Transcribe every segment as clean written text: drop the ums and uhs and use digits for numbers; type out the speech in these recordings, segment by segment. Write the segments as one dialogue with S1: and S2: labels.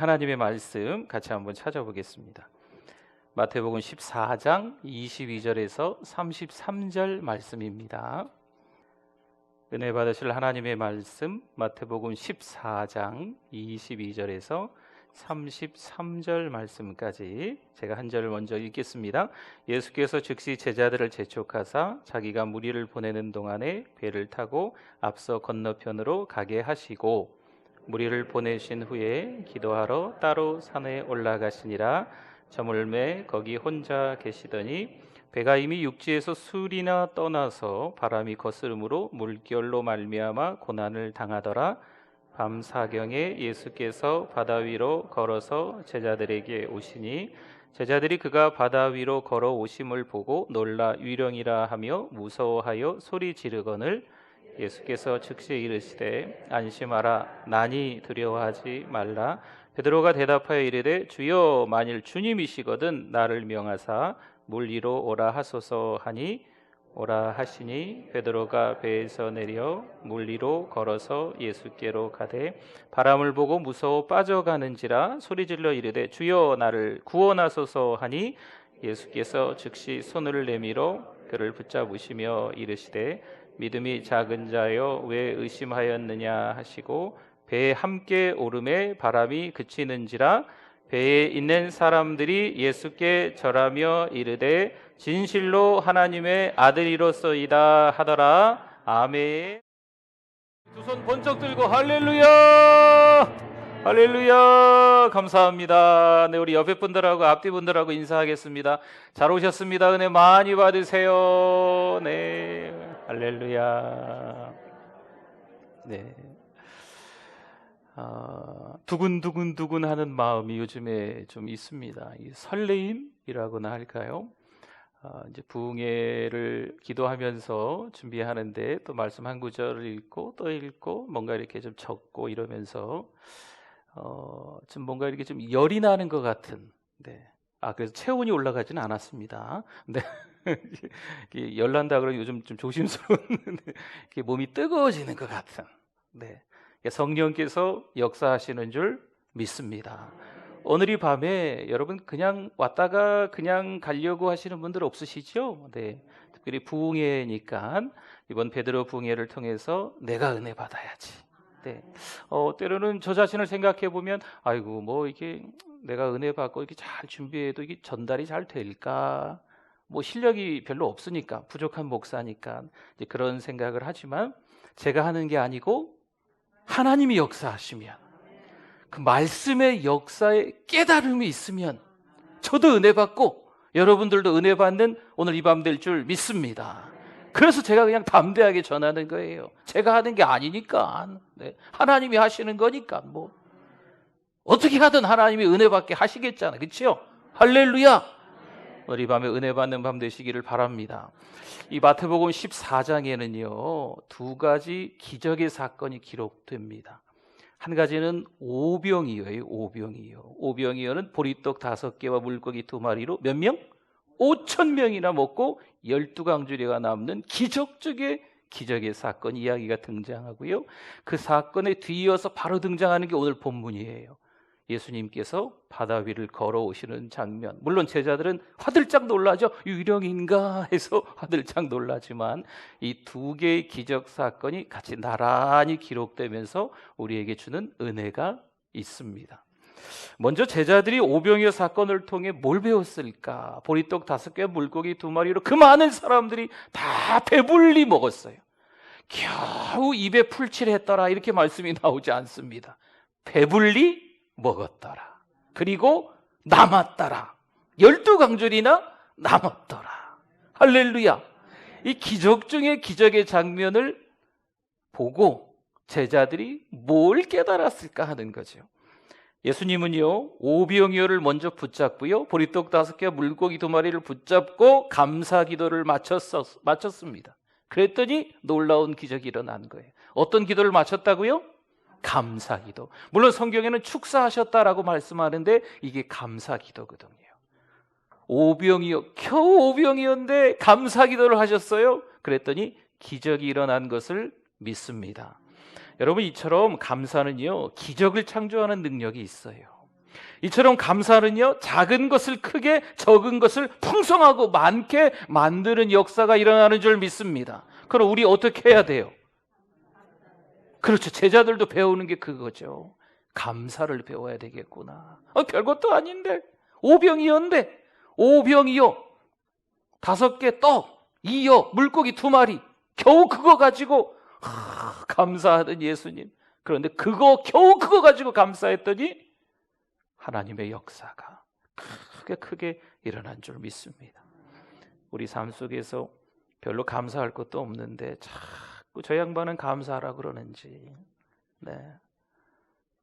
S1: 하나님의 말씀 같이 한번 찾아보겠습니다. 마태복음 14장 22절에서 33절 말씀입니다. 은혜 받으실 하나님의 말씀 마태복음 14장 22절에서 33절 말씀까지 제가 한 절을 먼저 읽겠습니다. 예수께서 즉시 제자들을 재촉하사 자기가 무리를 보내는 동안에 배를 타고 앞서 건너편으로 가게 하시고 무리를 보내신 후에 기도하러 따로 산에 올라가시니라. 저물매 거기 혼자 계시더니 배가 이미 육지에서 술이나 떠나서 바람이 거스름으로 물결로 말미암아 고난을 당하더라. 밤 사경에 예수께서 바다 위로 걸어서 제자들에게 오시니 제자들이 그가 바다 위로 걸어 오심을 보고 놀라 위령이라 하며 무서워하여 소리 지르거늘 예수께서 즉시 이르시되 안심하라 나니 두려워하지 말라. 베드로가 대답하여 이르되 주여 만일 주님이시거든 나를 명하사 물 위로 오라 하소서 하니 오라 하시니 베드로가 배에서 내려 물 위로 걸어서 예수께로 가되 바람을 보고 무서워 빠져가는지라 소리질러 이르되 주여 나를 구원하소서 하니 예수께서 즉시 손을 내밀어 그를 붙잡으시며 이르시되 믿음이 작은 자여 왜 의심하였느냐 하시고 배에 함께 오름에 바람이 그치는지라. 배에 있는 사람들이 예수께 절하며 이르되 진실로 하나님의 아들이로소이다 하더라. 아멘. 두 손 번쩍 들고 할렐루야 할렐루야. 감사합니다. 네, 우리 옆에 분들하고 앞뒤 분들하고 인사하겠습니다. 잘 오셨습니다. 은혜 많이 받으세요. 네, 할렐루야. 네. 두근두근 하는 마음이 요즘에 좀 있습니다. 이 설레임이라고나 할까요? 이제 부흥회를 기도하면서 준비하는데 또 말씀 한 구절을 읽고 또 읽고 뭔가 이렇게 좀 적고 이러면서 좀 뭔가 이렇게 좀 열이 나는 것 같은. 네. 그래서 체온이 올라가지는 않았습니다. 네. 열 난다 그러면 요즘 좀 조심스러운 몸이 뜨거워지는 것 같은. 네. 성령께서 역사하시는 줄 믿습니다. 오늘 이 밤에 여러분 그냥 왔다가 그냥 가려고 하시는 분들 없으시죠? 네. 특별히 부흥회니까 이번 베드로 부흥회를 통해서 내가 은혜 받아야지. 네. 때로는 저 자신을 생각해 보면 아이고 뭐 이게 내가 은혜 받고 이렇게 잘 준비해도 이게 전달이 잘 될까? 뭐 실력이 별로 없으니까 부족한 목사니까 이제 그런 생각을 하지만 제가 하는 게 아니고 하나님이 역사하시면 그 말씀의 역사에 깨달음이 있으면 저도 은혜 받고 여러분들도 은혜 받는 오늘 이 밤 될 줄 믿습니다. 그래서 제가 그냥 담대하게 전하는 거예요. 제가 하는 게 아니니까. 네. 하나님이 하시는 거니까 뭐 어떻게 하든 하나님이 은혜 받게 하시겠잖아요. 그렇죠? 할렐루야. 오늘 이 밤에 은혜 받는 밤 되시기를 바랍니다. 이 마태복음 14장에는요 두 가지 기적의 사건이 기록됩니다. 한 가지는 오병이어예요. 오병이어는 보리떡 5개와 물고기 2마리로 몇 명? 5,000명이나 먹고 12강주리가 남는 기적의 사건 이야기가 등장하고요. 그 사건에 뒤이어서 바로 등장하는 게 오늘 본문이에요. 예수님께서 바다 위를 걸어오시는 장면. 물론 제자들은 화들짝 놀라죠. 유령인가 해서 화들짝 놀라지만 이 두 개의 기적 사건이 같이 나란히 기록되면서 우리에게 주는 은혜가 있습니다. 먼저 제자들이 오병이어 사건을 통해 뭘 배웠을까? 보리떡 5개, 물고기 2마리로 그 많은 사람들이 다 배불리 먹었어요. 겨우 입에 풀칠했더라 이렇게 말씀이 나오지 않습니다. 배불리 먹었더라. 그리고 남았더라. 12강줄이나 남았더라. 할렐루야. 이 기적 중에 기적의 장면을 보고 제자들이 뭘 깨달았을까 하는 거죠. 예수님은요 오병이어를 먼저 붙잡고요 보리떡 5개 물고기 2마리를 붙잡고 감사 기도를 마쳤습니다. 그랬더니 놀라운 기적이 일어난 거예요. 어떤 기도를 마쳤다고요? 감사 기도. 물론 성경에는 축사하셨다라고 말씀하는데 이게 감사 기도거든요. 겨우 오병이어인데 감사 기도를 하셨어요. 그랬더니 기적이 일어난 것을 믿습니다. 여러분 이처럼 감사는요 기적을 창조하는 능력이 있어요. 이처럼 감사는요, 작은 것을 크게, 적은 것을 풍성하고 많게 만드는 역사가 일어나는 줄 믿습니다. 그럼 우리 어떻게 해야 돼요? 그렇죠. 제자들도 배우는 게 그거죠. 감사를 배워야 되겠구나. 별것도 아닌데, 오병이어인데, 오병이어 5개 떡, 2여 물고기 2마리, 겨우 그거 가지고 감사하던 예수님. 그런데 겨우 그거 가지고 감사했더니 하나님의 역사가 크게 일어난 줄 믿습니다. 우리 삶 속에서 별로 감사할 것도 없는데 자꾸 저 양반은 감사하라 그러는지,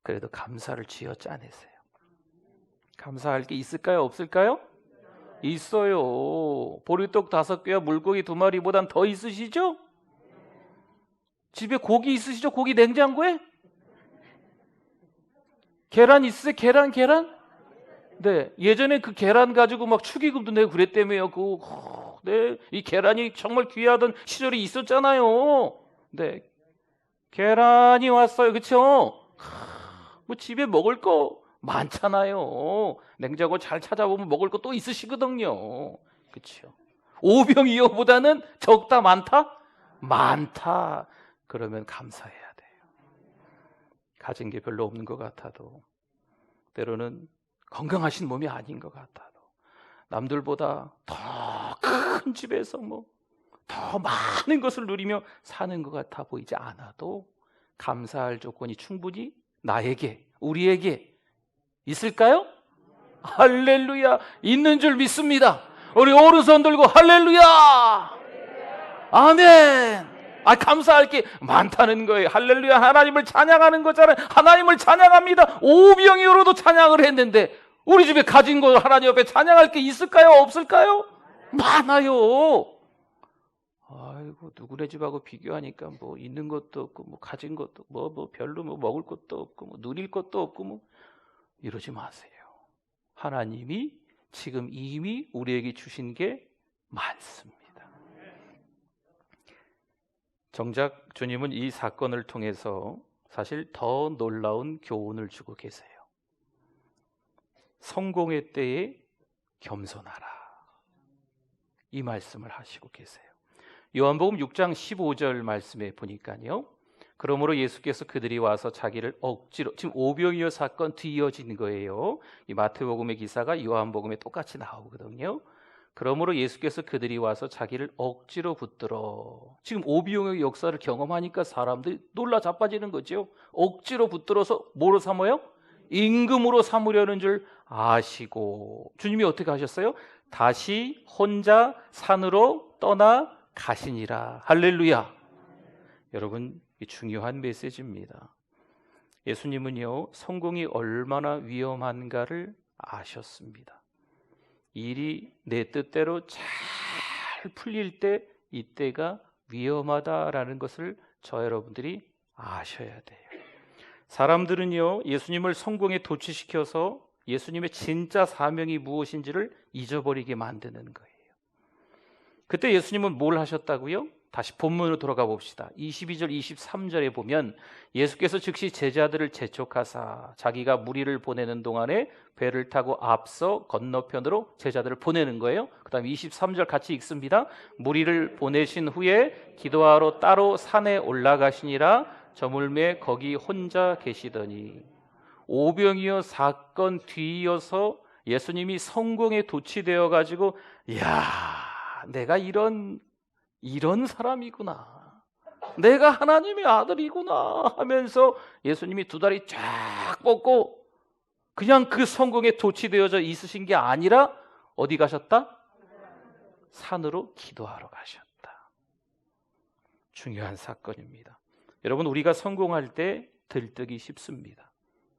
S1: 그래도 감사를 쥐어 짜내세요. 감사할 게 있을까요? 없을까요? 있어요. 보리떡 5개와 물고기 2마리보단 더 있으시죠? 집에 고기 있으시죠? 고기 냉장고에? 계란 있으세요? 계란? 네. 예전에 그 계란 가지고 막 축의금도 내고 그랬다며요. 이 계란이 정말 귀하던 시절이 있었잖아요. 네. 계란이 왔어요. 그쵸? 뭐 집에 먹을 거 많잖아요. 냉장고 잘 찾아보면 먹을 거 또 있으시거든요. 그쵸? 오병이어보다는 적다, 많다? 많다. 그러면 감사해야 돼요. 가진 게 별로 없는 것 같아도, 때로는 건강하신 몸이 아닌 것 같아도, 남들보다 더 큰 집에서 더 많은 것을 누리며 사는 것 같아 보이지 않아도 감사할 조건이 충분히 나에게, 우리에게 있을까요? 할렐루야. 있는 줄 믿습니다. 우리 오른손 들고 할렐루야. 아멘. 감사할 게 많다는 거예요. 할렐루야. 하나님을 찬양하는 거잖아요. 하나님을 찬양합니다. 오병이어로도 찬양을 했는데 우리 집에 가진 거 하나님 앞에 찬양할 게 있을까요? 없을까요? 많아요. 아이고, 누구네 집하고 비교하니까 있는 것도 없고 가진 것도 별로 먹을 것도 없고 누릴 것도 없고 이러지 마세요. 하나님이 지금 이미 우리에게 주신 게 많습니다. 정작 주님은 이 사건을 통해서 사실 더 놀라운 교훈을 주고 계세요. 성공의 때에 겸손하라, 이 말씀을 하시고 계세요. 요한복음 6장 15절 말씀에 보니까요, 그러므로 예수께서 그들이 와서 자기를 억지로, 지금 오병이어 사건 뒤이어진 거예요. 이 마태복음의 기사가 요한복음에 똑같이 나오거든요. 그러므로 예수께서 그들이 와서 자기를 억지로 붙들어, 지금 오병이어 역사를 경험하니까 사람들이 놀라 자빠지는 거죠. 억지로 붙들어서 뭐로 삼아요? 임금으로 삼으려는 줄 아시고, 주님이 어떻게 하셨어요? 다시 혼자 산으로 떠나 가시니라. 할렐루야. 여러분, 이 중요한 메시지입니다. 예수님은요, 성공이 얼마나 위험한가를 아셨습니다. 일이 내 뜻대로 잘 풀릴 때, 이때가 위험하다라는 것을 저 여러분들이 아셔야 돼요. 사람들은요, 예수님을 성공에 도취시켜서 예수님의 진짜 사명이 무엇인지를 잊어버리게 만드는 거예요. 그때 예수님은 뭘 하셨다고요? 다시 본문으로 돌아가 봅시다. 22절 23절에 보면 예수께서 즉시 제자들을 재촉하사 자기가 무리를 보내는 동안에 배를 타고 앞서 건너편으로 제자들을 보내는 거예요. 그 다음 23절 같이 읽습니다. 무리를 보내신 후에 기도하러 따로 산에 올라가시니라. 저물매 거기 혼자 계시더니, 오병이어 사건 뒤이어서 예수님이 성공에 도취되어 가지고, 내가 이런 사람이구나, 내가 하나님의 아들이구나 하면서 예수님이 2다리 쫙 뻗고 그냥 그 성공에 도취되어져 있으신 게 아니라 어디 가셨다? 산으로 기도하러 가셨다. 중요한 사건입니다. 여러분, 우리가 성공할 때 들뜨기 쉽습니다.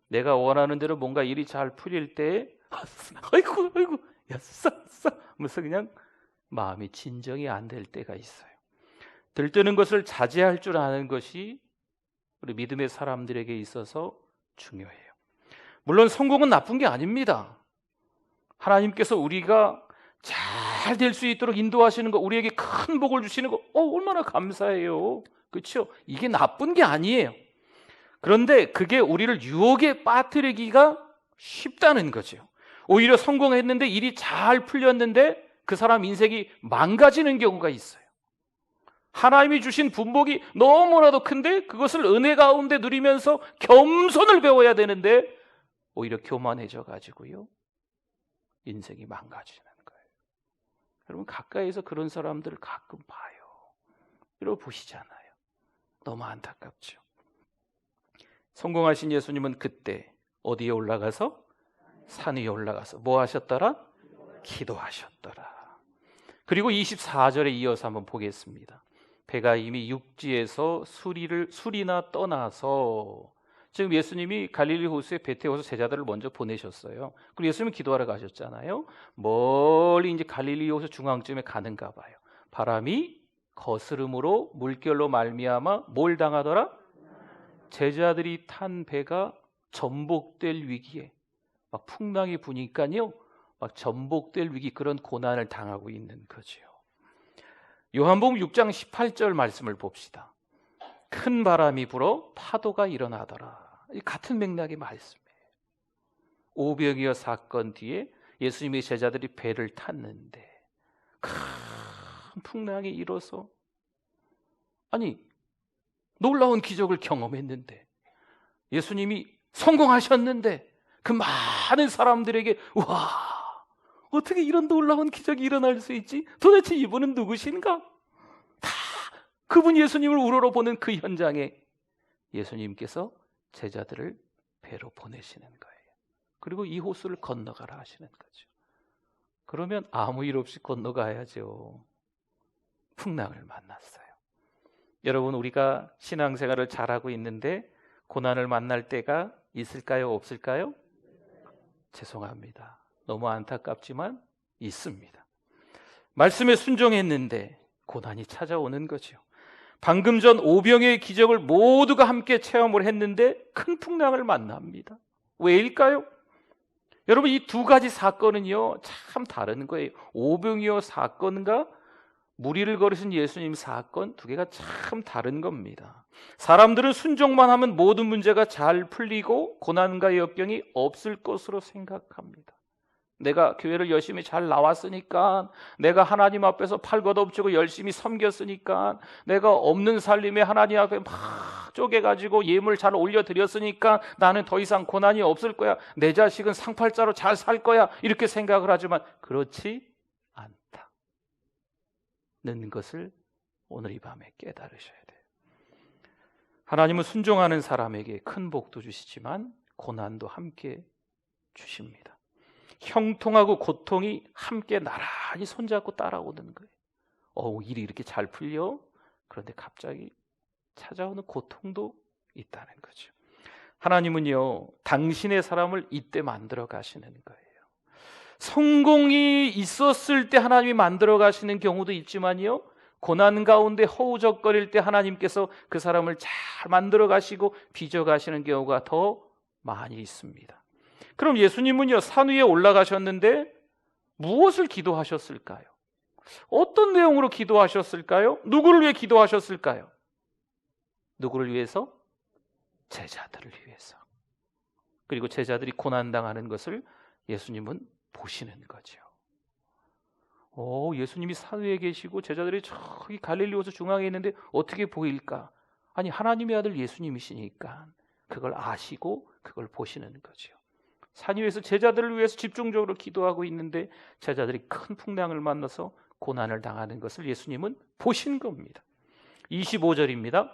S1: 내가 원하는 대로 뭔가 일이 잘 풀릴 때 아이고 야싸 하면서 그냥 마음이 진정이 안 될 때가 있어요. 들뜨는 것을 자제할 줄 아는 것이 우리 믿음의 사람들에게 있어서 중요해요. 물론 성공은 나쁜 게 아닙니다. 하나님께서 우리가 잘 될 수 있도록 인도하시는 거, 우리에게 큰 복을 주시는 거, 얼마나 감사해요. 그렇죠? 이게 나쁜 게 아니에요. 그런데 그게 우리를 유혹에 빠뜨리기가 쉽다는 거죠. 오히려 성공했는데 일이 잘 풀렸는데 그 사람 인생이 망가지는 경우가 있어요. 하나님이 주신 분복이 너무나도 큰데 그것을 은혜 가운데 누리면서 겸손을 배워야 되는데 오히려 교만해져 가지고요, 인생이 망가지는 거예요. 여러분, 가까이서 그런 사람들을 가끔 봐요. 이러고 보시잖아요. 너무 안타깝죠. 성공하신 예수님은 그때 어디에 올라가서? 산 위에 올라가서 뭐 하셨더라? 기도하셨더라. 그리고 24절에 이어서 한번 보겠습니다. 배가 이미 육지에서 수리나 떠나서, 지금 예수님이 갈릴리 호수에 배 태워서 제자들을 먼저 보내셨어요. 그리고 예수님은 기도하러 가셨잖아요. 멀리 이제 갈릴리 호수 중앙쯤에 가는가 봐요. 바람이 거스름으로 물결로 말미암아 뭘 당하더라? 제자들이 탄 배가 전복될 위기에, 막 풍랑이 부니까요, 막 전복될 위기, 그런 고난을 당하고 있는 거죠. 요한복음 6장 18절 말씀을 봅시다. 큰 바람이 불어 파도가 일어나더라. 같은 맥락의 말씀이에요. 오병이어 사건 뒤에 예수님의 제자들이 배를 탔는데 큰 풍랑이 일어서, 아니, 놀라운 기적을 경험했는데, 예수님이 성공하셨는데 그 많은 사람들에게, 와, 어떻게 이런 놀라운 기적이 일어날 수 있지? 도대체 이분은 누구신가? 다 그분 예수님을 우러러 보는 그 현장에 예수님께서 제자들을 배로 보내시는 거예요. 그리고 이 호수를 건너가라 하시는 거죠. 그러면 아무 일 없이 건너가야죠. 풍랑을 만났어요. 여러분, 우리가 신앙생활을 잘하고 있는데 고난을 만날 때가 있을까요? 없을까요? 죄송합니다. 너무 안타깝지만 있습니다. 말씀에 순종했는데 고난이 찾아오는 거죠. 방금 전 오병이어의 기적을 모두가 함께 체험을 했는데 큰 풍랑을 만납니다. 왜일까요? 여러분, 이 두 가지 사건은요, 참 다른 거예요. 오병이어 사건과 무리를 걸으신 예수님 사건, 두 개가 참 다른 겁니다. 사람들은 순종만 하면 모든 문제가 잘 풀리고 고난과 역경이 없을 것으로 생각합니다. 내가 교회를 열심히 잘 나왔으니까, 내가 하나님 앞에서 팔걷어붙이고 열심히 섬겼으니까, 내가 없는 살림에 하나님 앞에 막 쪼개가지고 예물 잘 올려드렸으니까 나는 더 이상 고난이 없을 거야, 내 자식은 상팔자로 잘 살 거야, 이렇게 생각을 하지만 그렇지 않다는 것을 오늘 이 밤에 깨달으셔야 돼요. 하나님은 순종하는 사람에게 큰 복도 주시지만 고난도 함께 주십니다. 형통하고 고통이 함께 나란히 손잡고 따라오는 거예요. 일이 이렇게 잘 풀려? 그런데 갑자기 찾아오는 고통도 있다는 거죠. 하나님은요, 당신의 사람을 이때 만들어 가시는 거예요. 성공이 있었을 때 하나님이 만들어 가시는 경우도 있지만요, 고난 가운데 허우적거릴 때 하나님께서 그 사람을 잘 만들어 가시고 빚어 가시는 경우가 더 많이 있습니다. 그럼 예수님은요, 산 위에 올라가셨는데 무엇을 기도하셨을까요? 어떤 내용으로 기도하셨을까요? 누구를 위해 기도하셨을까요? 누구를 위해서? 제자들을 위해서. 그리고 제자들이 고난당하는 것을 예수님은 보시는 거죠. 예수님이 산 위에 계시고 제자들이 저기 갈릴리 호수 중앙에 있는데 어떻게 보일까? 아니, 하나님의 아들 예수님이시니까 그걸 아시고 그걸 보시는 거죠. 산 위에서 제자들을 위해서 집중적으로 기도하고 있는데 제자들이 큰 풍랑을 만나서 고난을 당하는 것을 예수님은 보신 겁니다. 25절입니다.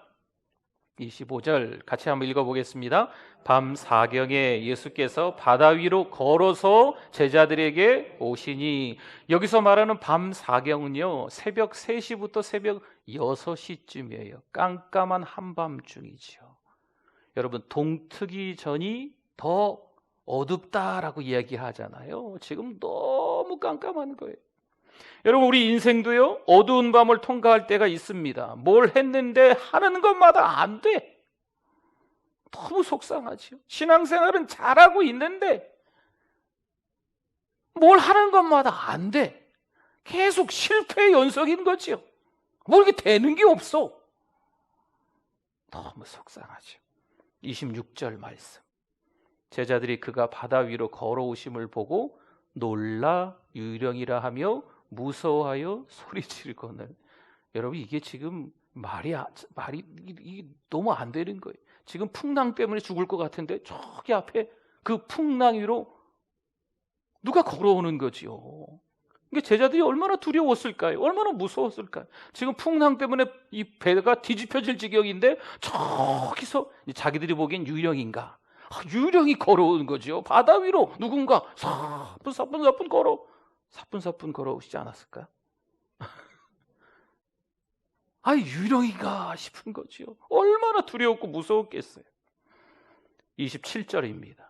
S1: 25절 같이 한번 읽어보겠습니다. 밤 사경에 예수께서 바다 위로 걸어서 제자들에게 오시니, 여기서 말하는 밤 사경은요, 새벽 3시부터 새벽 6시쯤이에요. 깜깜한 한밤중이죠. 여러분, 동트기 전이 더 어둡다라고 이야기하잖아요. 지금 너무 깜깜한 거예요. 여러분, 우리 인생도요, 어두운 밤을 통과할 때가 있습니다. 뭘 했는데 하는 것마다 안 돼. 너무 속상하죠. 신앙생활은 잘하고 있는데 뭘 하는 것마다 안 돼. 계속 실패의 연속인 거죠. 뭐 이렇게 되는 게 없어. 너무 속상하죠. 26절 말씀. 제자들이 그가 바다 위로 걸어오심을 보고 놀라 유령이라 하며 무서워하여 소리치르거늘. 여러분, 이게 지금 말이 이게 너무 안 되는 거예요. 지금 풍랑 때문에 죽을 것 같은데 저기 앞에 그 풍랑 위로 누가 걸어오는 거지요. 이게 제자들이 얼마나 두려웠을까요? 얼마나 무서웠을까요? 지금 풍랑 때문에 이 배가 뒤집혀질 지경인데 저기서 자기들이 보기엔 유령인가? 유령이 걸어오는 거죠. 바다 위로 누군가 사뿐사뿐 걸어오시지 않았을까요? 유령인가 싶은 거지요. 얼마나 두려웠고 무서웠겠어요. 27절입니다.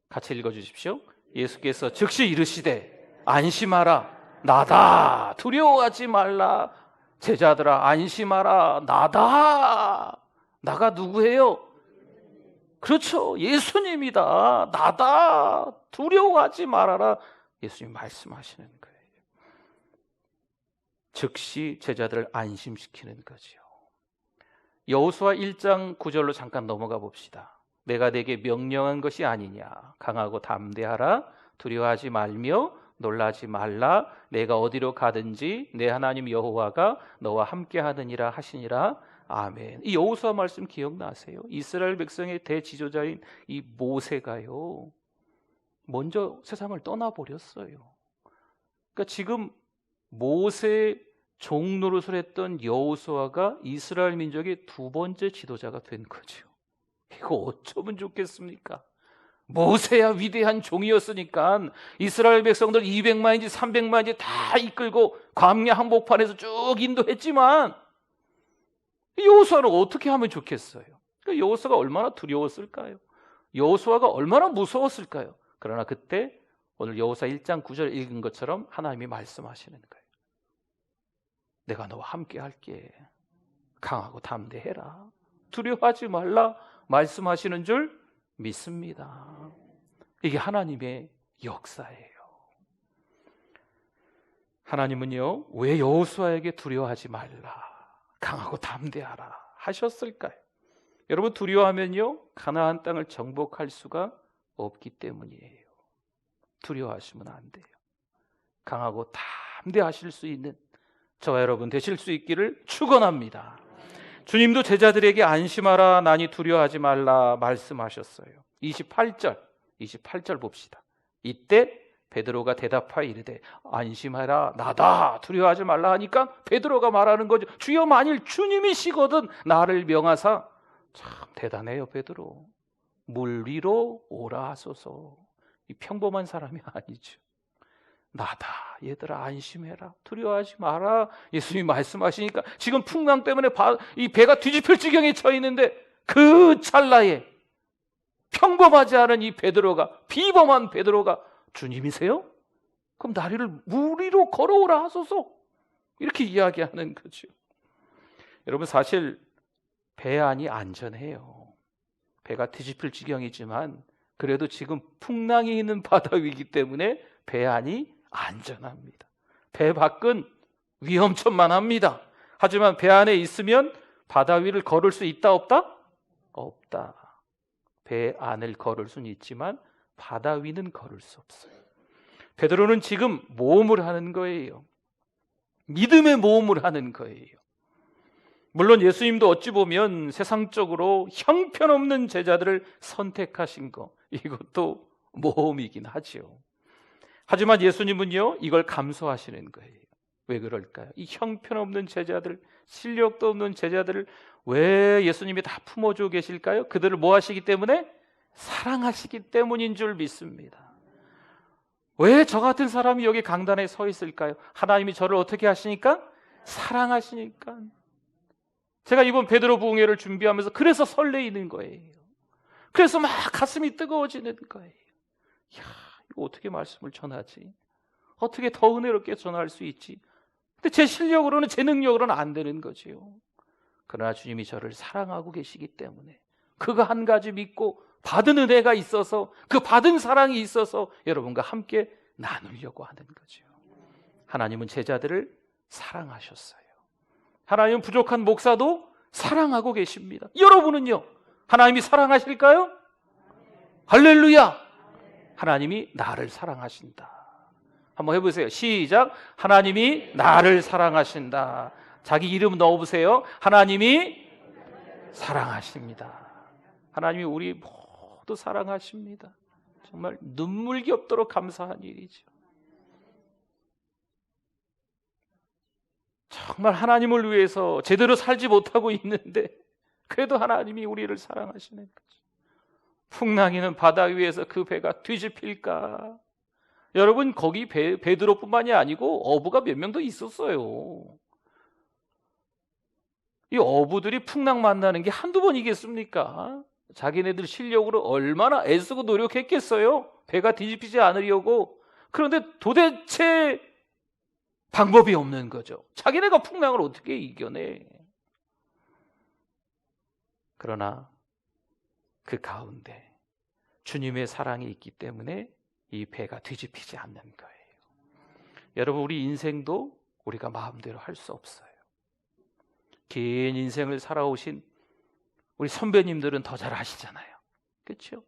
S1: 같이 읽어주십시오. 예수께서 즉시 이르시되 안심하라, 나다. 두려워하지 말라. 제자들아, 안심하라, 나다. 나가 누구예요? 그렇죠, 예수님이다. 나다. 두려워하지 말아라. 예수님 말씀하시는 거예요. 즉시 제자들을 안심시키는 거지요. 여호수아 1장 9절로 잠깐 넘어가 봅시다. 내가 네게 명령한 것이 아니냐. 강하고 담대하라. 두려워하지 말며 놀라지 말라. 내가 어디로 가든지 내 하나님 여호와가 너와 함께 하느니라 하시니라. 아멘. 이 여호수아 말씀 기억나세요? 이스라엘 백성의 대지도자인 이 모세가요, 먼저 세상을 떠나버렸어요. 그러니까 지금 모세 종노릇을 했던 여호수아가 이스라엘 민족의 두 번째 지도자가 된 거죠. 이거 어쩌면 좋겠습니까? 모세야 위대한 종이었으니까 이스라엘 백성들 200만인지 300만인지 다 이끌고 광야 한복판에서 쭉 인도했지만 여호수아는 어떻게 하면 좋겠어요? 여호수아가 얼마나 두려웠을까요? 여호수아가 얼마나 무서웠을까요? 그러나 그때 오늘 여호수아 1장 9절 읽은 것처럼 하나님이 말씀하시는 거예요. 내가 너와 함께 할게. 강하고 담대해라. 두려워하지 말라 말씀하시는 줄 믿습니다. 이게 하나님의 역사예요. 하나님은요, 왜 여호수아에게 두려워하지 말라, 강하고 담대하라 하셨을까요? 여러분, 두려워하면요, 가나안 땅을 정복할 수가 없기 때문이에요. 두려워하시면 안 돼요. 강하고 담대하실 수 있는 저와 여러분 되실 수 있기를 축원합니다. 주님도 제자들에게 안심하라, 나니 두려워하지 말라 말씀하셨어요. 28절 봅시다. 이때 베드로가 대답하여 이르되 안심하라, 나다. 두려워하지 말라 하니까 베드로가 말하는 거죠. 주여, 만일 주님이시거든 나를 명하사. 참 대단해요, 베드로. 물 위로 오라 하소서. 이 평범한 사람이 아니죠. 나다. 얘들아, 안심해라. 두려워하지 마라. 예수님이 말씀하시니까 지금 풍랑 때문에 이 배가 뒤집힐 지경에 처해 있는데 그 찰나에 평범하지 않은 이 베드로가, 비범한 베드로가 주님이세요? 그럼 나를 물 위로 걸어오라 하소서. 이렇게 이야기하는 거죠. 여러분, 사실 배 안이 안전해요. 배가 뒤집힐 지경이지만 그래도 지금 풍랑이 있는 바다 위이기 때문에 배 안이 안전합니다. 배 밖은 위험천만합니다. 하지만 배 안에 있으면 바다 위를 걸을 수 있다 없다? 없다. 배 안을 걸을 수는 있지만 바다 위는 걸을 수 없어요. 베드로는 지금 모험을 하는 거예요. 믿음의 모험을 하는 거예요. 물론 예수님도 어찌 보면 세상적으로 형편없는 제자들을 선택하신 거, 이것도 모험이긴 하죠. 하지만 예수님은요, 이걸 감수하시는 거예요. 왜 그럴까요? 이 형편없는 제자들, 실력도 없는 제자들을 왜 예수님이 다 품어주고 계실까요? 그들을 뭐 하시기 때문에? 사랑하시기 때문인 줄 믿습니다. 왜 저 같은 사람이 여기 강단에 서 있을까요? 하나님이 저를 어떻게 하시니까? 사랑하시니까. 제가 이번 베드로 부흥회를 준비하면서 그래서 설레이는 거예요. 그래서 막 가슴이 뜨거워지는 거예요. 이야, 이거 어떻게 말씀을 전하지? 어떻게 더 은혜롭게 전할 수 있지? 근데 제 실력으로는, 제 능력으로는 안 되는 거지요. 그러나 주님이 저를 사랑하고 계시기 때문에 그거 한 가지 믿고 받은 은혜가 있어서, 그 받은 사랑이 있어서 여러분과 함께 나누려고 하는 거죠. 하나님은 제자들을 사랑하셨어요. 하나님은 부족한 목사도 사랑하고 계십니다. 여러분은요, 하나님이 사랑하실까요? 할렐루야! 하나님이 나를 사랑하신다. 한번 해보세요. 시작. 하나님이 나를 사랑하신다. 자기 이름 넣어보세요. 하나님이 사랑하십니다. 하나님이 우리 모두 사랑하십니다. 정말 눈물겹도록 감사한 일이죠. 정말 하나님을 위해서 제대로 살지 못하고 있는데 그래도 하나님이 우리를 사랑하시는 거죠. 풍랑이는 바다 위에서 그 배가 뒤집힐까? 여러분, 거기 베드로뿐만이 아니고 어부가 몇 명 더 있었어요. 이 어부들이 풍랑 만나는 게 한두 번이겠습니까? 자기네들 실력으로 얼마나 애쓰고 노력했겠어요? 배가 뒤집히지 않으려고. 그런데 도대체 방법이 없는 거죠. 자기네가 풍랑을 어떻게 이겨내? 그러나 그 가운데 주님의 사랑이 있기 때문에 이 배가 뒤집히지 않는 거예요. 여러분, 우리 인생도 우리가 마음대로 할 수 없어요. 긴 인생을 살아오신 우리 선배님들은 더 잘 아시잖아요. 그렇죠?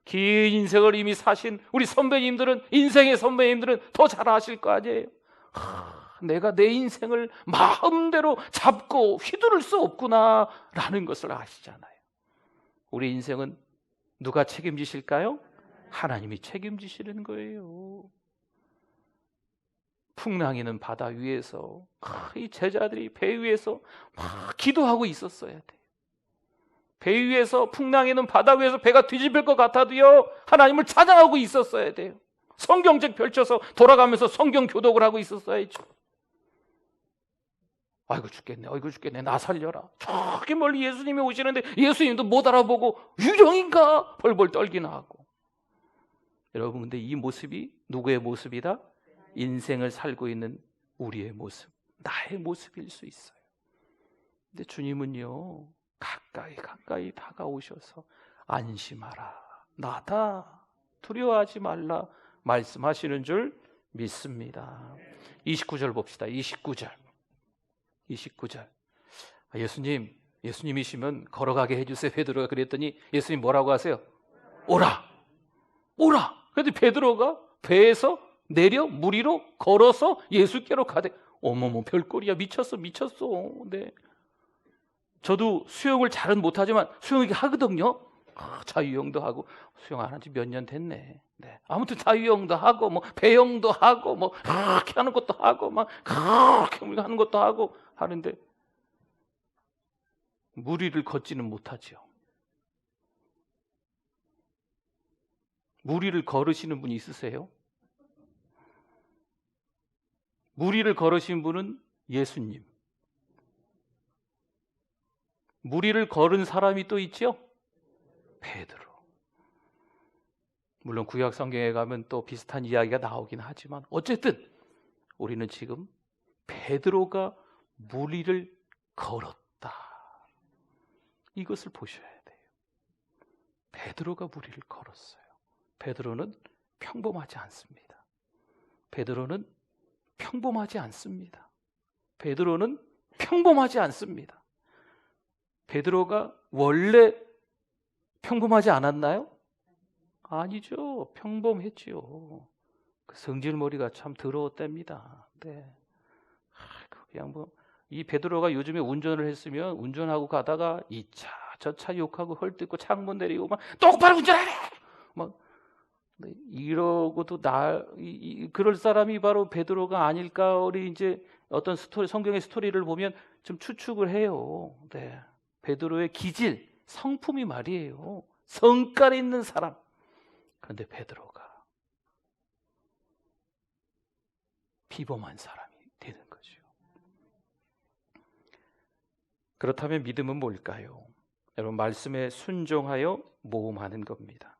S1: 긴 인생을 이미 사신 우리 선배님들은, 인생의 선배님들은 더 잘 아실 거 아니에요. 내가 내 인생을 마음대로 잡고 휘두를 수 없구나 라는 것을 아시잖아요. 우리 인생은 누가 책임지실까요? 하나님이 책임지시는 거예요. 풍랑이는 바다 위에서 이 제자들이 배 위에서 막 기도하고 있었어야 돼요. 배 위에서, 풍랑이는 바다 위에서 배가 뒤집힐 것 같아도요, 하나님을 찬양하고 있었어야 돼요. 성경책 펼쳐서 돌아가면서 성경 교독을 하고 있었어야죠. 아이고 죽겠네, 아이고 죽겠네, 나 살려라. 저기 멀리 예수님이 오시는데 예수님도 못 알아보고 유령인가 벌벌 떨기나 하고. 여러분, 근데 이 모습이 누구의 모습이다? 인생을 살고 있는 우리의 모습, 나의 모습일 수 있어요. 근데 주님은요, 가까이 다가오셔서 안심하라, 나다, 두려워하지 말라 말씀하시는 줄 믿습니다. 29절 봅시다. 29절. 예수님이시면 걸어가게 해주세요. 베드로가 그랬더니 예수님 뭐라고 하세요? 오라. 그런데 베드로가 배에서 내려 물 위로 걸어서 예수께로 가대. 어머머, 별꼴이야. 미쳤어. 네. 저도 수영을 잘은 못하지만 수영을 하거든요. 자유형도 하고. 수영 안 한 지 몇 년 됐네. 네. 아무튼 자유형도 하고, 뭐 배영도 하고, 뭐 그렇게 하는 것도 하고, 막 그렇게 하는 것도 하고 하는데 물 위를 걷지는 못하죠. 물 위를 걸으시는 분이 있으세요? 물 위를 걸으신 분은 예수님. 물 위를 걸은 사람이 또 있죠? 베드로. 물론 구약 성경에 가면 또 비슷한 이야기가 나오긴 하지만 어쨌든 우리는 지금 베드로가 물 위를 걸었다, 이것을 보셔야 돼요. 베드로가 물 위를 걸었어요. 베드로는 평범하지 않습니다. 베드로는 평범하지 않습니다. 베드로가 원래 평범하지 않았나요? 아니죠. 평범했지요. 그 성질머리가 참 더러웠답니다. 네. 그냥 이 베드로가 요즘에 운전을 했으면 운전하고 가다가 이 차, 저 차 욕하고 헐뜯고 창문 내리고 막 똑바로 운전하래! 막 이러고도 그럴 사람이 바로 베드로가 아닐까. 우리 이제 어떤 성경의 스토리를 보면 좀 추측을 해요. 네. 베드로의 기질, 성품이 말이에요. 성깔 있는 사람. 그런데 베드로가 비범한 사람이 되는 거죠. 그렇다면 믿음은 뭘까요? 여러분, 말씀에 순종하여 모험하는 겁니다.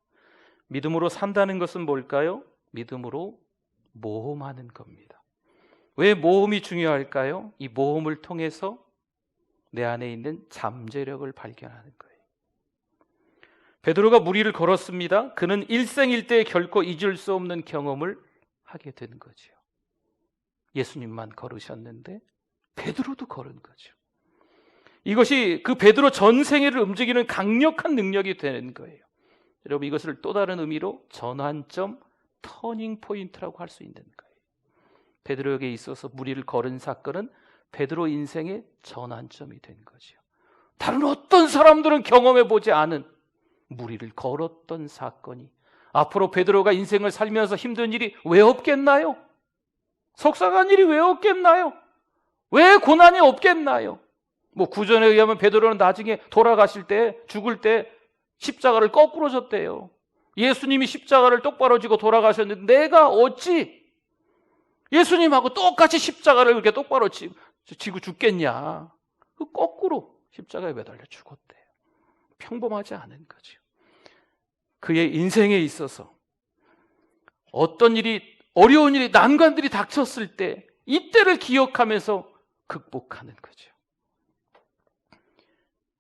S1: 믿음으로 산다는 것은 뭘까요? 믿음으로 모험하는 겁니다. 왜 모험이 중요할까요? 이 모험을 통해서 내 안에 있는 잠재력을 발견하는 거예요. 베드로가 물 위를 걸었습니다. 그는 일생일대에 결코 잊을 수 없는 경험을 하게 된 거죠. 예수님만 걸으셨는데 베드로도 걸은 거죠. 이것이 그 베드로 전생애를 움직이는 강력한 능력이 되는 거예요. 여러분, 이것을 또 다른 의미로 전환점, 터닝 포인트라고 할 수 있는 거예요. 베드로에게 있어서 무리를 걸은 사건은 베드로 인생의 전환점이 된 거죠. 다른 어떤 사람들은 경험해 보지 않은 무리를 걸었던 사건이 앞으로 베드로가 인생을 살면서 힘든 일이 왜 없겠나요? 속상한 일이 왜 없겠나요? 왜 고난이 없겠나요? 구전에 의하면 베드로는 나중에 돌아가실 때, 죽을 때 십자가를 거꾸로 졌대요. 예수님이 십자가를 똑바로 지고 돌아가셨는데 내가 어찌 예수님하고 똑같이 십자가를 그렇게 똑바로 지고 죽겠냐? 거꾸로 십자가에 매달려 죽었대요. 평범하지 않은 거죠. 그의 인생에 있어서 어떤 일이, 어려운 일이, 난관들이 닥쳤을 때 이때를 기억하면서 극복하는 거죠.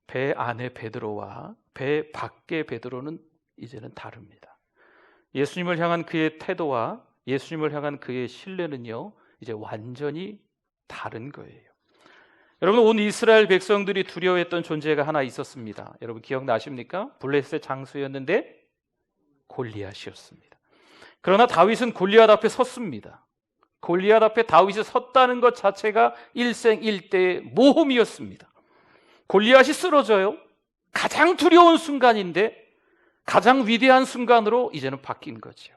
S1: 배 안의 베드로와 배 밖의 베드로는 이제는 다릅니다. 예수님을 향한 그의 태도와 예수님을 향한 그의 신뢰는요, 이제 완전히 다른 거예요. 여러분, 온 이스라엘 백성들이 두려워했던 존재가 하나 있었습니다. 여러분 기억나십니까? 블레셋의 장수였는데 골리앗이었습니다. 그러나 다윗은 골리앗 앞에 섰습니다. 골리앗 앞에 다윗이 섰다는 것 자체가 일생일대의 모험이었습니다. 골리앗이 쓰러져요. 가장 두려운 순간인데 가장 위대한 순간으로 이제는 바뀐 거죠.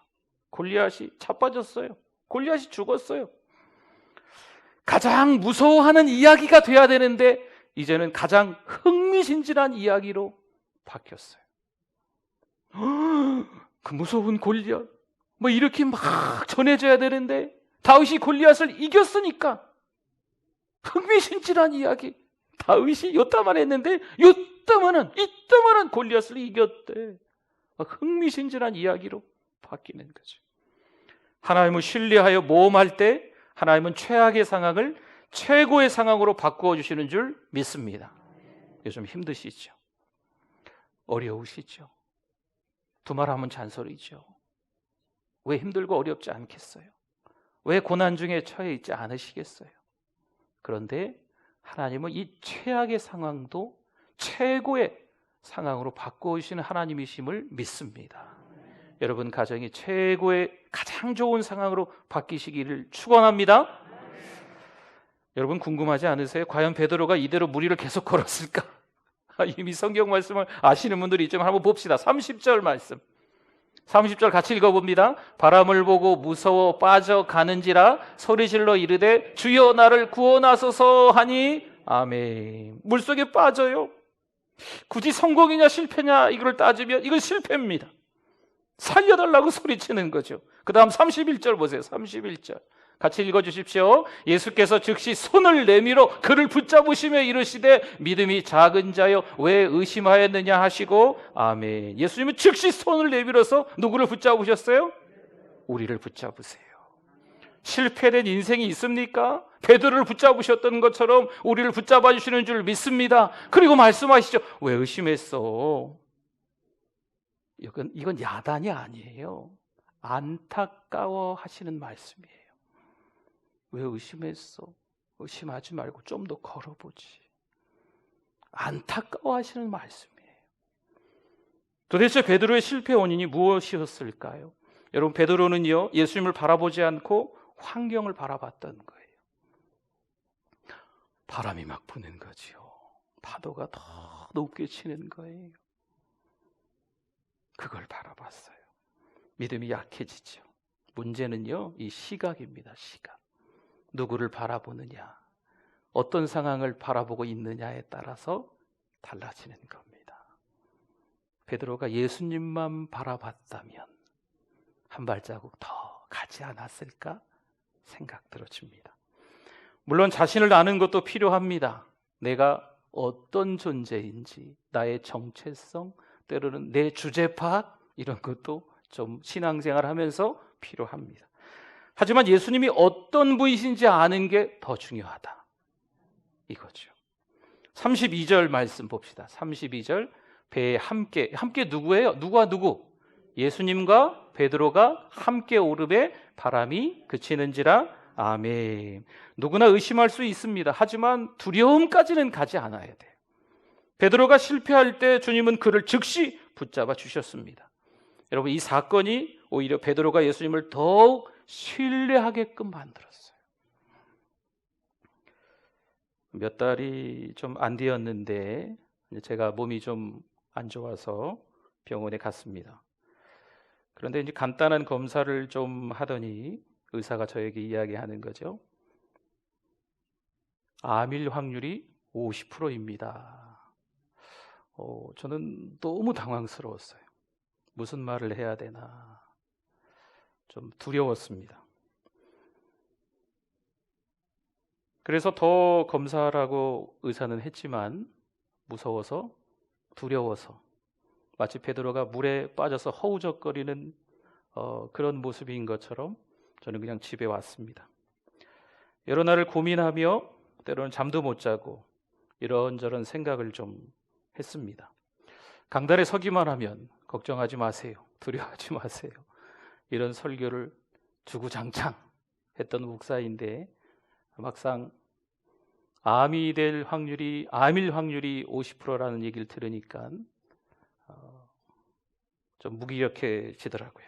S1: 골리앗이 자빠졌어요. 골리앗이 죽었어요. 가장 무서워하는 이야기가 돼야 되는데 이제는 가장 흥미진진한 이야기로 바뀌었어요. 그 무서운 골리앗, 이렇게 막 전해져야 되는데 다윗이 골리앗을 이겼으니까 흥미진진한 이야기. 다윗이 요따만 했는데 이따만한 골리앗을 이겼대. 흥미진진한 이야기로 바뀌는 거죠. 하나님을 신뢰하여 모험할 때 하나님은 최악의 상황을 최고의 상황으로 바꾸어 주시는 줄 믿습니다. 요즘 힘드시죠? 어려우시죠? 두말하면 잔소리죠. 왜 힘들고 어렵지 않겠어요? 왜 고난 중에 처해 있지 않으시겠어요? 그런데 하나님은 이 최악의 상황도 최고의 상황으로 바꾸시는 하나님이심을 믿습니다. 여러분 가정이 최고의 가장 좋은 상황으로 바뀌시기를 축원합니다. 여러분 궁금하지 않으세요? 과연 베드로가 이대로 무리를 계속 걸었을까? 이미 성경 말씀을 아시는 분들이 있지만 한번 봅시다. 30절 말씀. 30절 같이 읽어봅니다. 바람을 보고 무서워 빠져가는지라 소리질러 이르되 주여 나를 구원하소서 하니 아멘. 물속에 빠져요. 굳이 성공이냐 실패냐 이걸 따지면 이건 실패입니다. 살려달라고 소리치는 거죠. 그 다음 31절 보세요. 31절 같이 읽어주십시오. 예수께서 즉시 손을 내밀어 그를 붙잡으시며 이르시되 믿음이 작은 자여 왜 의심하였느냐 하시고 아멘. 예수님은 즉시 손을 내밀어서 누구를 붙잡으셨어요? 우리를 붙잡으세요. 실패된 인생이 있습니까? 베드로를 붙잡으셨던 것처럼 우리를 붙잡아 주시는 줄 믿습니다. 그리고 말씀하시죠. 왜 의심했어? 이건 야단이 아니에요. 안타까워 하시는 말씀이에요. 왜 의심했어? 의심하지 말고 좀 더 걸어보지. 안타까워 하시는 말씀이에요. 도대체 베드로의 실패 원인이 무엇이었을까요? 여러분 베드로는요 예수님을 바라보지 않고 환경을 바라봤던 거예요. 바람이 막 부는 거지요. 파도가 더 높게 치는 거예요. 그걸 바라봤어요. 믿음이 약해지죠. 문제는요 이 시각입니다. 시각. 누구를 바라보느냐, 어떤 상황을 바라보고 있느냐에 따라서 달라지는 겁니다. 베드로가 예수님만 바라봤다면 한 발자국 더 가지 않았을까 생각 들어집니다. 물론 자신을 아는 것도 필요합니다. 내가 어떤 존재인지, 나의 정체성, 때로는 내 주제 파악 이런 것도 좀 신앙생활 하면서 필요합니다. 하지만 예수님이 어떤 분이신지 아는 게 더 중요하다. 이거죠. 32절 말씀 봅시다. 32절 배에 함께 누구예요? 누구와 누구? 예수님과 베드로가 함께 오르되 바람이 그치는지라 아멘. 누구나 의심할 수 있습니다. 하지만 두려움까지는 가지 않아야 돼요. 베드로가 실패할 때 주님은 그를 즉시 붙잡아 주셨습니다. 여러분, 이 사건이 오히려 베드로가 예수님을 더욱 신뢰하게끔 만들었어요. 몇 달이 좀 안 되었는데 제가 몸이 좀 안 좋아서 병원에 갔습니다. 그런데 이제 간단한 검사를 좀 하더니 의사가 저에게 이야기하는 거죠. 암일 확률이 50%입니다. 저는 너무 당황스러웠어요. 무슨 말을 해야 되나 좀 두려웠습니다. 그래서 더 검사하라고 의사는 했지만 무서워서, 두려워서, 마치 베드로가 물에 빠져서 허우적거리는 그런 모습인 것처럼 저는 그냥 집에 왔습니다. 여러 날을 고민하며 때로는 잠도 못 자고 이런저런 생각을 좀 했습니다. 강단에 서기만 하면 걱정하지 마세요, 두려워하지 마세요, 이런 설교를 주구장창 했던 목사인데 막상 암일 확률이 50%라는 얘기를 들으니까 좀 무기력해지더라고요.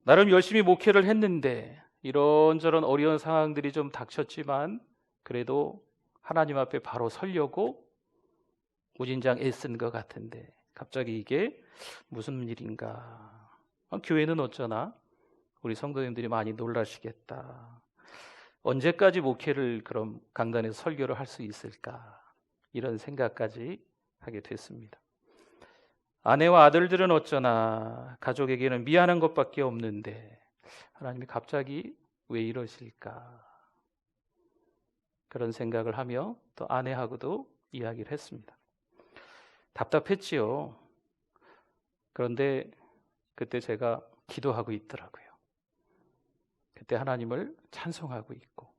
S1: 나름 열심히 목회를 했는데 이런저런 어려운 상황들이 좀 닥쳤지만 그래도 하나님 앞에 바로 서려고 무진장 애쓴 것 같은데 갑자기 이게 무슨 일인가? 교회는 어쩌나? 우리 성도님들이 많이 놀라시겠다. 언제까지 목회를 그럼 강단에서 설교를 할 수 있을까? 이런 생각까지 하게 됐습니다. 아내와 아들들은 어쩌나? 가족에게는 미안한 것밖에 없는데 하나님이 갑자기 왜 이러실까? 그런 생각을 하며 또 아내하고도 이야기를 했습니다. 답답했지요. 그런데 그때 제가 기도하고 있더라고요. 그때 하나님을 찬송하고 있고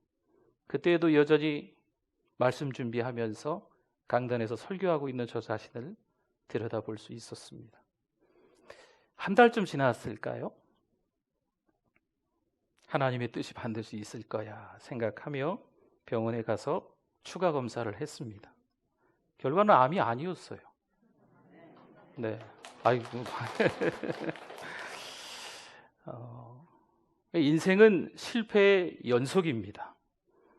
S1: 그때에도 여전히 말씀 준비하면서 강단에서 설교하고 있는 저 자신을 들여다볼 수 있었습니다. 한 달쯤 지났을까요? 하나님의 뜻이 반드시 있을 거야 생각하며 병원에 가서 추가 검사를 했습니다. 결과는 암이 아니었어요. 네, 아이고. 인생은 실패의 연속입니다.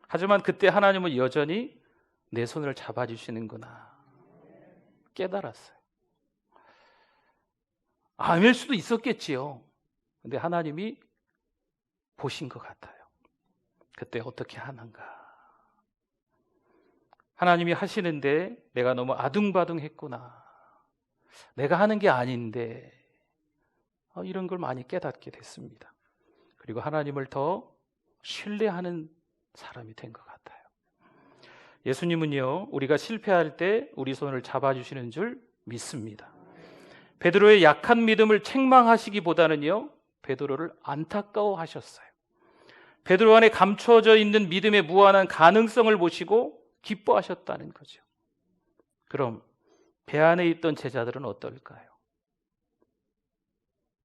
S1: 하지만 그때 하나님은 여전히 내 손을 잡아주시는구나 깨달았어요. 암일 수도 있었겠지요. 근데 하나님이 보신 것 같아요. 그때 어떻게 하는가. 하나님이 하시는데 내가 너무 아둥바둥했구나. 내가 하는 게 아닌데 이런 걸 많이 깨닫게 됐습니다. 그리고 하나님을 더 신뢰하는 사람이 된 것 같아요. 예수님은요, 우리가 실패할 때 우리 손을 잡아주시는 줄 믿습니다. 베드로의 약한 믿음을 책망하시기보다는요, 베드로를 안타까워하셨어요. 베드로 안에 감춰져 있는 믿음의 무한한 가능성을 보시고 기뻐하셨다는 거죠. 그럼 배 안에 있던 제자들은 어떨까요?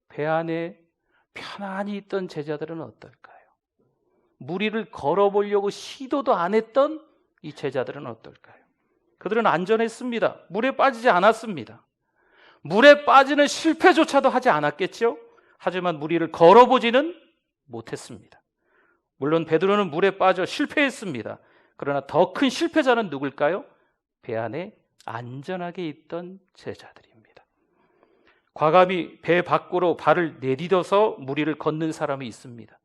S1: 배 안에 편안히 있던 제자들은 어떨까요? 무리를 걸어보려고 시도도 안 했던 이 제자들은 어떨까요? 그들은 안전했습니다. 물에 빠지지 않았습니다. 물에 빠지는 실패조차도 하지 않았겠죠? 하지만 무리를 걸어보지는 못했습니다. 물론 베드로는 물에 빠져 실패했습니다. 그러나 더 큰 실패자는 누굴까요? 배 안에 안전하게 있던 제자들입니다. 과감히 배 밖으로 발을 내디뎌서 무리를 걷는 사람이 있습니다.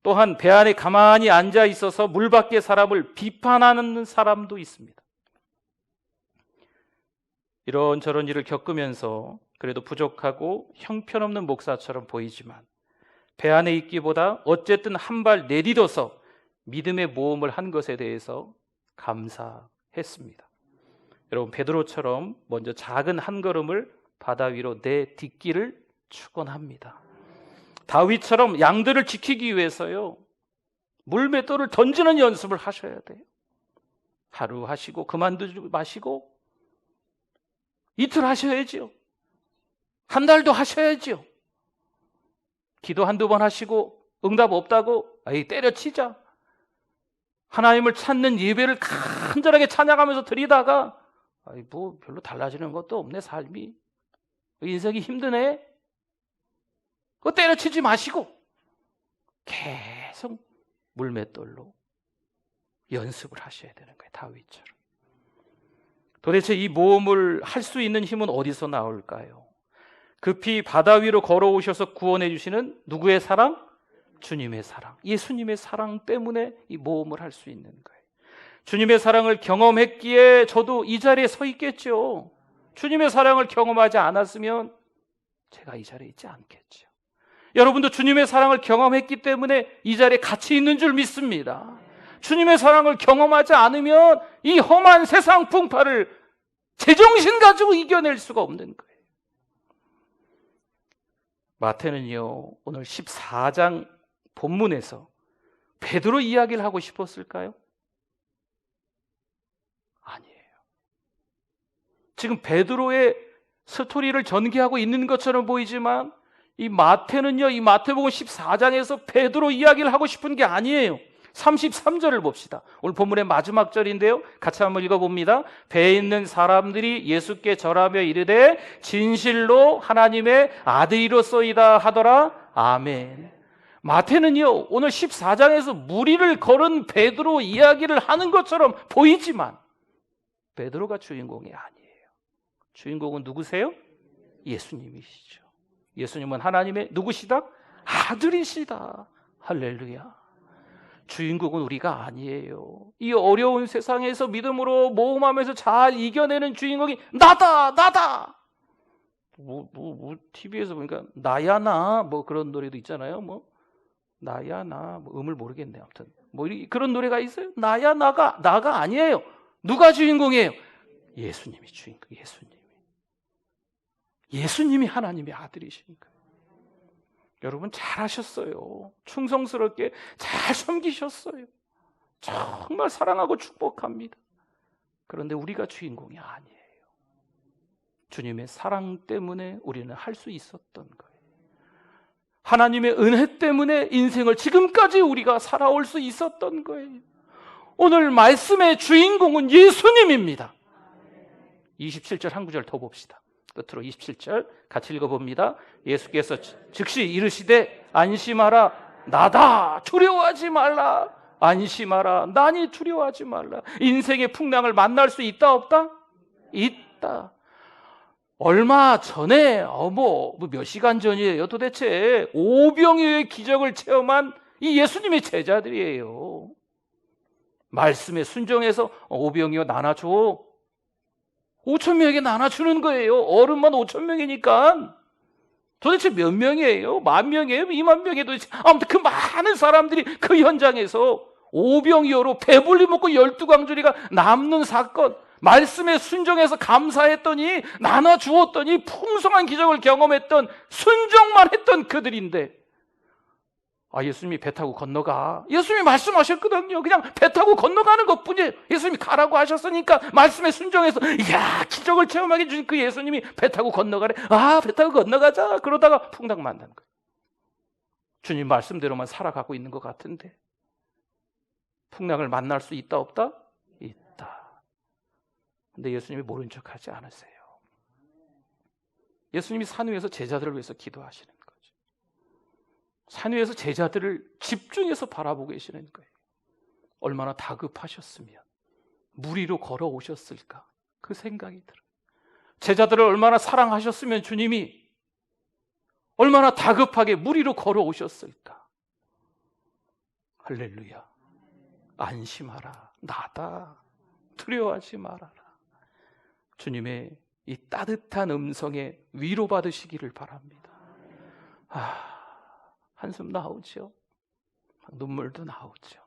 S1: 또한 배 안에 가만히 앉아 있어서 물 밖의 사람을 비판하는 사람도 있습니다. 이런저런 일을 겪으면서 그래도 부족하고 형편없는 목사처럼 보이지만 배 안에 있기보다 어쨌든 한 발 내디뎌서 믿음의 모험을 한 것에 대해서 감사했습니다. 여러분, 베드로처럼 먼저 작은 한 걸음을 바다 위로 내딛기를 축원합니다. 다윗처럼 양들을 지키기 위해서요, 물맷돌을 던지는 연습을 하셔야 돼요. 하루 하시고 그만두지 마시고 이틀 하셔야지요. 한 달도 하셔야지요. 기도 한두 번 하시고 응답 없다고 때려치자. 하나님을 찾는 예배를 간절하게 찬양하면서 드리다가 뭐 별로 달라지는 것도 없네 삶이. 인생이 힘드네? 그거 때려치지 마시고 계속 물맷돌로 연습을 하셔야 되는 거예요. 다윗처럼. 도대체 이 모험을 할 수 있는 힘은 어디서 나올까요? 급히 바다 위로 걸어오셔서 구원해 주시는 누구의 사랑? 주님의 사랑. 예수님의 사랑 때문에 이 모험을 할 수 있는 거예요. 주님의 사랑을 경험했기에 저도 이 자리에 서 있겠죠. 주님의 사랑을 경험하지 않았으면 제가 이 자리에 있지 않겠죠. 여러분도 주님의 사랑을 경험했기 때문에 이 자리에 같이 있는 줄 믿습니다. 주님의 사랑을 경험하지 않으면 이 험한 세상 풍파를 제정신 가지고 이겨낼 수가 없는 거예요. 마태는요, 오늘 14장 본문에서 베드로 이야기를 하고 싶었을까요? 아니에요. 지금 베드로의 스토리를 전개하고 있는 것처럼 보이지만 이 마태는요, 이 마태복음 14장에서 베드로 이야기를 하고 싶은 게 아니에요. 33절을 봅시다. 오늘 본문의 마지막 절인데요, 같이 한번 읽어봅니다. 배에 있는 사람들이 예수께 절하며 이르되 진실로 하나님의 아들이로소이다 하더라. 아멘. 마태는요, 오늘 14장에서 무리를 걸은 베드로 이야기를 하는 것처럼 보이지만 베드로가 주인공이 아니에요. 주인공은 누구세요? 예수님이시죠. 예수님은 하나님의 누구시다? 아들이시다. 할렐루야. 주인공은 우리가 아니에요. 이 어려운 세상에서 믿음으로 모험하면서 잘 이겨내는 주인공이 나다. TV에서 보니까 나야 나 뭐 그런 노래도 있잖아요. 뭐 나야 나 뭐 음을 모르겠네요. 아무튼 뭐 그런 노래가 있어요. 나야 나가 아니에요. 누가 주인공이에요? 예수님이 주인공. 예수님이 하나님의 아들이신 거예요. 여러분 잘하셨어요. 충성스럽게 잘 섬기셨어요. 정말 사랑하고 축복합니다. 그런데 우리가 주인공이 아니에요. 주님의 사랑 때문에 우리는 할 수 있었던 거예요. 하나님의 은혜 때문에 인생을 지금까지 우리가 살아올 수 있었던 거예요. 오늘 말씀의 주인공은 예수님입니다. 27절 한 구절 더 봅시다. 끝으로 27절 같이 읽어봅니다. 예수께서 즉시 이르시되 안심하라. 나다. 두려워하지 말라. 안심하라. 나니 두려워하지 말라. 인생의 풍랑을 만날 수 있다 없다? 있다. 얼마 전에 몇 시간 전이에요. 도대체 오병이어의 기적을 체험한 이 예수님의 제자들이에요. 말씀에 순종해서 오병이어 나눠줘. 5,000명에게 나눠주는 거예요. 어른만 5,000명이니까. 도대체 몇 명이에요? 10,000명이에요? 20,000명이에요? 도대체. 아무튼 그 많은 사람들이 그 현장에서 오병이어로 배불리 먹고 12광주리가 남는 사건, 말씀에 순종해서 감사했더니 나눠주었더니 풍성한 기적을 경험했던, 순종만 했던 그들인데, 예수님이 배 타고 건너가. 예수님이 말씀하셨거든요. 그냥 배 타고 건너가는 것뿐이에요. 예수님이 가라고 하셨으니까 말씀에 순종해서 이야, 기적을 체험하게 해주신 그 예수님이 배 타고 건너가래. 배 타고 건너가자. 그러다가 풍랑 만난 거예요. 주님 말씀대로만 살아가고 있는 것 같은데 풍랑을 만날 수 있다 없다? 있다. 근데 예수님이 모른 척하지 않으세요. 예수님이 산 위에서 제자들을 위해서 기도하시는 거예요. 산 위에서 제자들을 집중해서 바라보고 계시는 거예요. 얼마나 다급하셨으면 무리로 걸어오셨을까, 그 생각이 들어요. 제자들을 얼마나 사랑하셨으면 주님이 얼마나 다급하게 무리로 걸어오셨을까. 할렐루야. 안심하라. 나다. 두려워하지 말아라. 주님의 이 따뜻한 음성에 위로받으시기를 바랍니다. 한숨 나오죠. 눈물도 나오죠.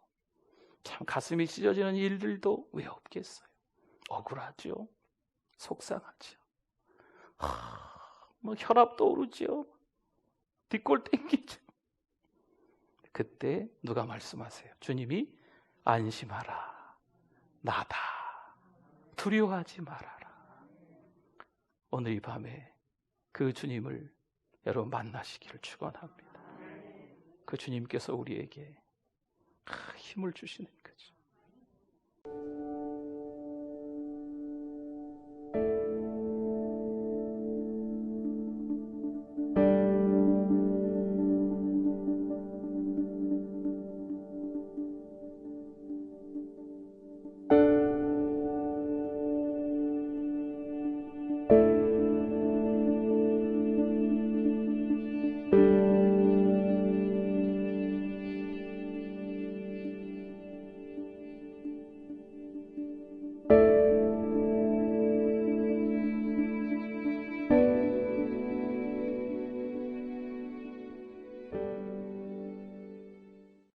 S1: 참 가슴이 찢어지는 일들도 왜 없겠어요. 억울하죠. 속상하죠. 혈압도 오르죠. 뒷골 땡기죠. 그때 누가 말씀하세요? 주님이 안심하라. 나다. 두려워하지 말아라. 오늘 이 밤에 그 주님을 여러분 만나시기를 축원합니다. 그 주님께서 우리에게 힘을 주시는 거죠.